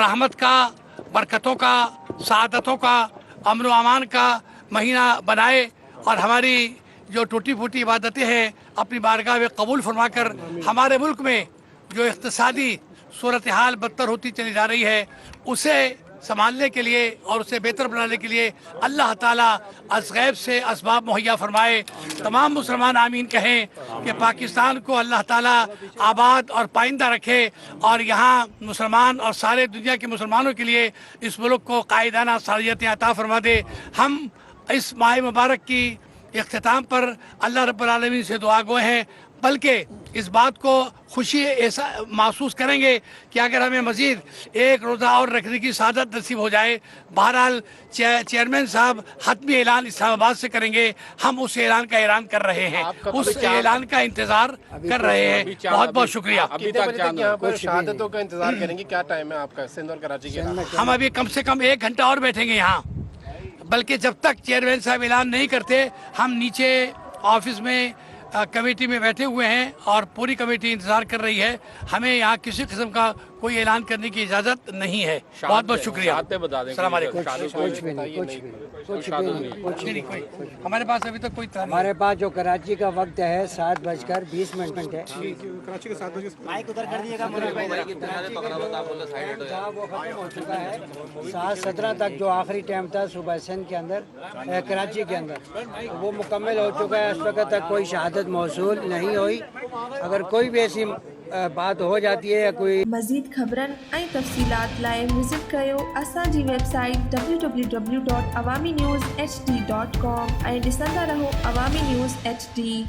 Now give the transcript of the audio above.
रहमत का, बरकतों का, सआदतों का, अमन व अमान का महीना बनाए और हमारी जो टूटी फूटी इबादतें हैं अपनी बारगाह में कबूल फरमाकर हमारे मुल्क में जो इक़्तिसादी सूरत हाल बदतर होती चली जा रही है उसे संभालने के लिए और उसे बेहतर बनाने के लिए अल्लाह ताला अज़ गैब से असबाब मुहैया फरमाए। तमाम मुसलमान आमीन कहें कि पाकिस्तान को अल्लाह ताला आबाद और पाइंदा रखे और यहाँ मुसलमान और सारे दुनिया के मुसलमानों के लिए इस मुल्क को कायदाना सालियतें अता फरमा दे। हम इस माह मुबारक की इख्तिताम पर अल्लाह रब्बुल आलमीन से दुआ गो हैं, बल्कि इस बात को खुशी ऐसा महसूस करेंगे कि अगर हमें मज़ीद एक रोज़ा और रखने की सादत नसीब हो जाए। बहरहाल चेयरमैन साहब हतमी ऐलान इस्लामाबाद से करेंगे, हम उस ऐलान का ऐलान कर रहे हैं, उस ऐलान का इंतज़ार कर रहे हैं। बहुत बहुत शुक्रिया। अभी तक यहाँ पर शहादतों का इंतजार करेंगे, क्या टाइम है आपका सिंध और कराची के? हम अभी कम से कम 1 घंटा और बैठेंगे यहाँ, बल्कि जब तक चेयरमैन साहब ऐलान नहीं करते हम नीचे ऑफिस में कमेटी में बैठे हुए हैं और पूरी कमेटी इंतज़ार कर रही है। हमें यहाँ किसी किस्म का कोई ऐलान करने की इजाज़त नहीं है। बहुत बहुत शुक्रिया। अस्सलाम वालेकुम। हमारे पास अभी तक कोई हमारे पास जो कराची का वक्त है 7:20 है। कराची के 7 माइक उधर कर दिएगा। वो खत्म हो चुका है। 7:17 तक जो आखिरी टाइम था सुबह सिंध के अंदर, कराची के अंदर, वो मुकम्मल हो चुका है। इस वक्त तक कोई शहादत मौसूल नहीं हुई। अगर कोई भी ऐसी बात हो जाती है या कोई मज़ीद ख़बरनि ऐं तफ़सीलात लाइ विज़िट कयो असांजी वेबसाइट www.awamiNewsHD.com ऐं ॾिसंदा रहो अवामी न्यूज़ HD।